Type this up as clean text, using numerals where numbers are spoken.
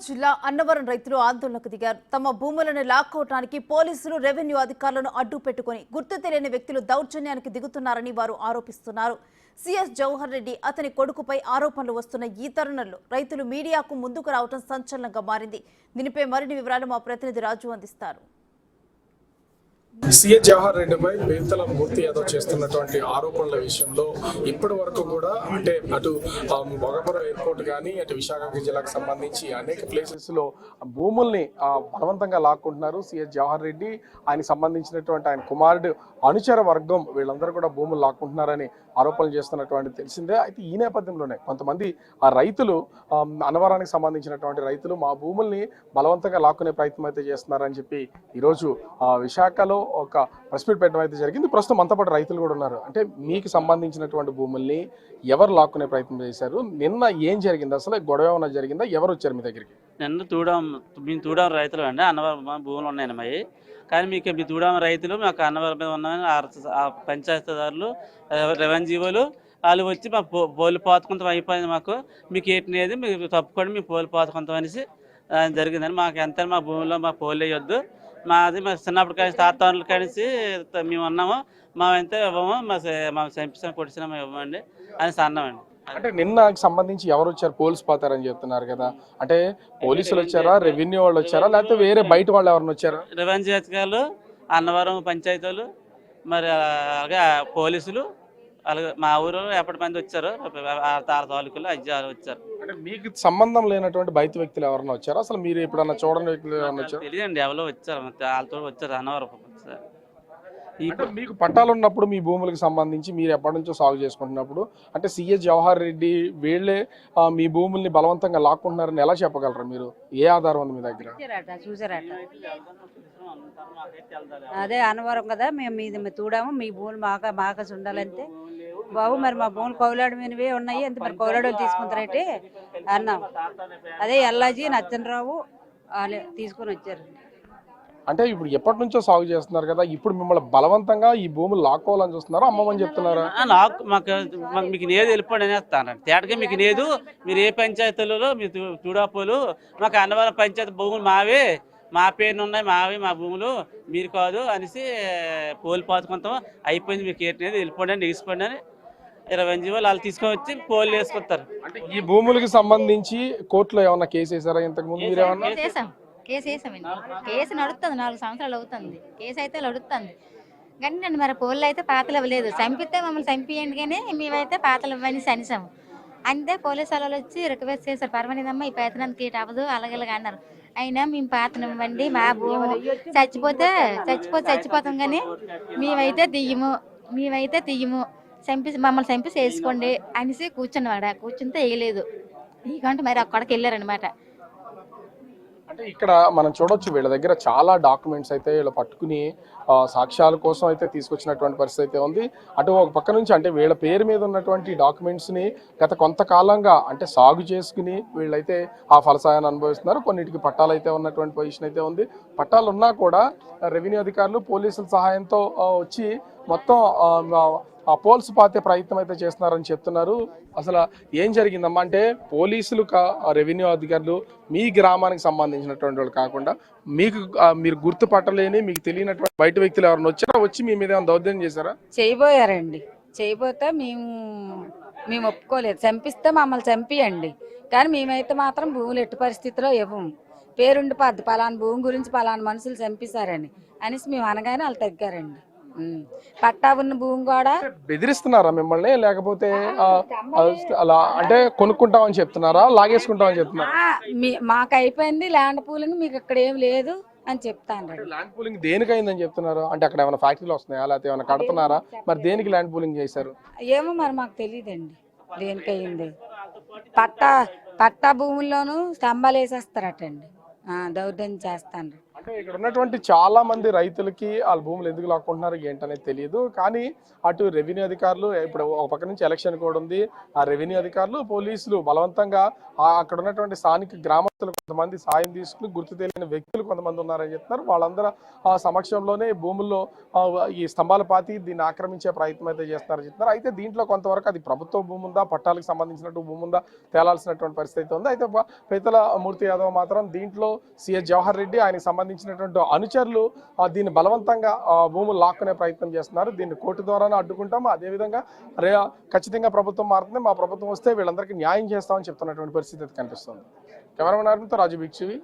జిల్లా అన్నవరం రైతులు ఆందోళనకు దిగారు. తమ భూములను లాక్కోవడానికి పోలీసులు, రెవెన్యూ అధికారులను అడ్డు పెట్టుకుని గుర్తు తెలియని వ్యక్తులు దౌర్జన్యానికి దిగుతున్నారని వారు ఆరోపిస్తున్నారు. సిఎస్ జవహర్ రెడ్డి, అతని కొడుకుపై ఆరోపణలు వస్తున్న ఈ తరుణంలో రైతులు మీడియాకు ముందుకు రావడం సంచలనంగా మారింది. దీనిపై మరిన్ని వివరాలు మా ప్రతినిధి రాజు అందిస్తారు. సిఎస్ జవహర్ రెడ్డిపై పేతల మూర్తి యాదవ్ చేస్తున్నటువంటి ఆరోపణల విషయంలో ఇప్పటి వరకు కూడా అంటే అటు భోగాపురం ఎయిర్పోర్ట్ కానీ అటు విశాఖ జిల్లాకు సంబంధించి అనేక ప్లేసెస్ లో భూముల్ని బలవంతంగా లాక్కుంటున్నారు. సిఎస్ జవహర్ రెడ్డి, ఆయనకు సంబంధించినటువంటి ఆయన కుమారుడు, అనుచర వర్గం వీళ్ళందరూ కూడా భూములు లాక్కుంటున్నారని ఆరోపణలు చేస్తున్నటువంటి తెలిసిందే. అయితే ఈ నేపథ్యంలోనే కొంతమంది ఆ రైతులు, అన్నవరానికి సంబంధించినటువంటి రైతులు మా భూముల్ని బలవంతంగా లాక్కునే ప్రయత్నం అయితే చేస్తున్నారని చెప్పి ఈరోజు విశాఖలో ఒక ప్రెస్ మీట్ పెట్టడం అయితే జరిగింది. ప్రస్తుతం అంతా పాటు రైతులు కూడా ఉన్నారు. అంటే మీకు సంబంధించినటువంటి భూముల్ని ఎవరు లాక్కునే ప్రయత్నం చేశారు? నిన్న ఏం జరిగింది? అసలు గొడవ ఏమైనా జరిగిందా? ఎవరు వచ్చారు మీ దగ్గరికి? నిన్న మేము తూడం రైతులు అండి. అన్నవరం భూములు ఉన్నాయి మావి. కానీ మీకు మీ తూడం రైతులు మాకు అన్నవరం మీద ఉన్న పంచాయతీదారులు, రెవెన్యూలు వాళ్ళు వచ్చి మా పోలు పాతుకుంటాం అయిపోయింది, మాకు మీకు ఏంటినేది మీరు తప్పుకొని మీ పోలు పాతుకుంటాం అనేసి జరిగిందని. మాకు ఎంత మా భూమిలో మా పోలు వేయొద్దు, మాది మా చిన్నప్పుడు కలిసి తాతలు కలిసి మేము ఉన్నాము, మేమైతే ఇవ్వము, మా చంపిస్తాం కొట్టినా మేము ఇవ్వమండి అని అన్నామండి. అంటే నిన్న సంబంధించి ఎవరు వచ్చారు? పోలీసు పోతారని చెప్తున్నారు కదా, అంటే పోలీసులు వచ్చారా, రెవెన్యూ వాళ్ళు వచ్చారా, లేకపోతే వేరే బయట వాళ్ళు ఎవరైనా వచ్చారా? రెవెన్యూ అధికారులు, అన్నవరం పంచాయతీలు, మరి అలాగే పోలీసులు, అలాగే మా ఊరు ఎప్పటి మంది వచ్చారు, తాలూకులు అజ్జాలు వచ్చారు. అంటే మీకు సంబంధం లేనటువంటి బయట వ్యక్తులు ఎవరైనా వచ్చారా? అసలు మీరు ఎప్పుడన్నా చూడని వ్యక్తులు ఎవరైనా వచ్చారు? తెలియదండి, ఎవరో వచ్చారు, వాళ్ళతో వచ్చారు అన్నవరం. మీకు పట్టాలు ఉన్నప్పుడు మీ భూములకు సంబంధించి మీరు ఎప్పటి నుంచో సాగు చేసుకుంటున్నప్పుడు అంటే సిఎస్ జవహర్ రెడ్డి వీళ్ళే మీ భూముల్ని బలవంతంగా లాక్కుంటున్నారని ఎలా చెప్పగలరు మీరు? ఏ ఆధారం ఉంది మీ దగ్గర? అదే అన్నవరం కదా, మేము మీది తూడాము, మీ భూములు మాకు ఉండాలంటే బాబు మరి మా భూములు కౌలాడమైనవే ఉన్నాయి, ఎంత మరి కౌలాడు తీసుకుంటారంటే అన్నాం. అదే ఎల్లాజీ నచ్చనరావు వాళ్ళు తీసుకొని వచ్చారు. అంటే ఇప్పుడు ఎప్పటి నుంచో సాగు చేస్తున్నారు కదా, ఇప్పుడు మిమ్మల్ని బలవంతంగా ఈ భూములు లాక్కోవాలని చూస్తున్నారా, అమ్మమని చెప్తున్నారా? మీకు నేదు వెళ్ళిపోండి అనేస్తాను తేటగా. మీకు నేదు, మీరు ఏ పంచాయతీలలో మీ చూడాపోలు, మాకు అన్నవరం పంచాయతీ భూములు మావే, మా పేరును ఉన్నాయి, మావి మా భూములు, మీరు కాదు అనేసి పోలు పాతుకుంటాం అయిపోయింది, మీకు ఏంటనేది వెళ్ళిపోండి అని ఎగిసిపోండి అని 20 జీవాలు వాళ్ళు తీసుకొని వచ్చి పోలు వేసుకుంటారు. అంటే ఈ భూములకి సంబంధించి కోర్టులో ఏమన్నా కేసు వేసారా ఇంతకు ముందు? మీరు ఏమన్నా కేసు వేసామండి. కేసు నడుస్తుంది, 4 సంవత్సరాలు అవుతుంది, కేసు అయితే నడుస్తుంది. కానీ నన్ను మరి పోళ్ళు అయితే పాతలు ఇవ్వలేదు, చంపితే మమ్మల్ని చంపియండి, కానీ మేమైతే పాతలు ఇవ్వని సనిసాము. అంతే పోలీసు వాళ్ళు వచ్చి రిక్వెస్ట్ చేశారు, పర్వాలేదమ్మా ఈ పేతనానికి అవ్వదు అలాగలాగా అన్నారు. అయినా మేము పాతను ఇవ్వండి, మా భూమి చచ్చిపోతాం, కానీ మేమైతే తీయము, మమ్మల్ని చంపి చేసుకోండి అనేసి కూర్చున్నవాడ. కూర్చుంటే వేయలేదు, ఇకంటే మరి అక్కడికి వెళ్ళారనమాట. అంటే ఇక్కడ మనం చూడొచ్చు, వీళ్ళ దగ్గర చాలా డాక్యుమెంట్స్ అయితే వీళ్ళు పట్టుకుని సాక్ష్యాల కోసం అయితే తీసుకొచ్చినటువంటి పరిస్థితి అయితే ఉంది. అటు ఒక పక్క నుంచి అంటే వీళ్ళ పేరు మీద ఉన్నటువంటి డాక్యుమెంట్స్ని గత కొంతకాలంగా అంటే సాగు చేసుకుని వీళ్ళైతే ఆ ఫలసాయాన్ని అనుభవిస్తున్నారు. కొన్నిటికి పట్టాలు అయితే ఉన్నటువంటి పొజిషన్ అయితే ఉంది. పట్టాలు ఉన్నా కూడా రెవెన్యూ అధికారులు పోలీసుల సహాయంతో వచ్చి మొత్తం పోల్స్ పాతే ప్రయత్నం అయితే చేస్తున్నారని చెప్తున్నారు. అసలు ఏం జరిగిందమ్మా అంటే పోలీసులు రెవెన్యూ అధికారులు మీ గ్రామానికి సంబంధించినటువంటి వాళ్ళు కాకుండా మీరు గుర్తుపట్టలేని, మీకు తెలియనటువంటి బయట వ్యక్తులు ఎవరైనా వచ్చారా, వచ్చి మీ మీద దౌర్జన్యం చేశారా? చేయబోయారండి. చేయబోతే మేము ఒప్పుకోలేదు, చంపిస్తే మమ్మల్ని చంపియండి, కానీ మేమైతే మాత్రం భూములు ఎట్టి పరిస్థితిలో ఇవ్వము. పేరుండి పద్దు పలానా భూమి గురించి పలానా మనుషులు చంపిస్తారని అనేసి మేము అనగానే వాళ్ళు తగ్గారండి. పట్టా ఉన్న భూమి కూడా బెదిరిస్తున్నారా మిమ్మల్ని, లేకపోతే అలా అంటే కొనుక్కుంటామని చెప్తున్నారా, లాగేసుకుంటామని చెప్తున్నారా? మాకు అయిపోయింది ల్యాండ్ పూలింగ్, మీకు ఇక్కడ ఏం లేదు అని చెప్తాను. ల్యాండ్ పూలింగ్ దేనికి అయిందని చెప్తున్నారు? అంటే అక్కడ ఏమైనా ఫ్యాక్టరీలు వస్తున్నాయా, లేకపోతే ఏమైనా కడుతున్నారా? మరి దేనికి ల్యాండ్ పూలింగ్ చేశారు? ఏమో మరి మాకు తెలియదండి దేనికి అయింది. పట్టా భూముల్లోనూ స్తంభాలు వేసేస్తారటండి, దౌర్జన్యం చేస్తాను. అంటే ఇక్కడ ఉన్నటువంటి చాలా మంది రైతులకి వాళ్ళ భూములు ఎందుకు లాక్కుంటున్నారు ఏంటనేది తెలియదు. కానీ అటు రెవెన్యూ అధికారులు, ఇప్పుడు ఒక పక్క నుంచి ఎలక్షన్ కూడా ఉంది, ఆ రెవెన్యూ అధికారులు పోలీసులు బలవంతంగా అక్కడ ఉన్నటువంటి స్థానిక గ్రామస్తులు కొంతమంది సాయం తీసుకుని గుర్తు తెలియని వ్యక్తులు కొంతమంది ఉన్నారని చెప్తున్నారు. వాళ్ళందరూ ఆ సమక్షంలోనే భూముల్లో ఈ స్తంభాల పాతి దీన్ని ఆక్రమించే ప్రయత్నం అయితే చేస్తున్నారని చెప్తున్నారు. అయితే దీంట్లో కొంతవరకు అది ప్రభుత్వ భూమి ఉందా, పట్టాలకు సంబంధించినట్టు భూమి ఉందా తేలాల్సినటువంటి పరిస్థితి ఉంది. అయితే పేతల మూర్తి యాదవ్ మాత్రం దీంట్లో సిఎస్ జవహర్ రెడ్డి ఆయనకు సంబంధించినటువంటి అనుచరులు దీన్ని బలవంతంగా భూములు లాక్కునే ప్రయత్నం చేస్తున్నారు. దీన్ని కోర్టు ద్వారానే అడ్డుకుంటాం, అదేవిధంగా ఖచ్చితంగా ప్రభుత్వం మారుతుంది, మా ప్రభుత్వం వస్తే వీళ్ళందరికీ న్యాయం చేస్తామని చెప్తున్నటువంటి పరిస్థితి కనిపిస్తుంది. కెమెరామెన్ అరవింద్తో రాజు బిగ్ టీవీ.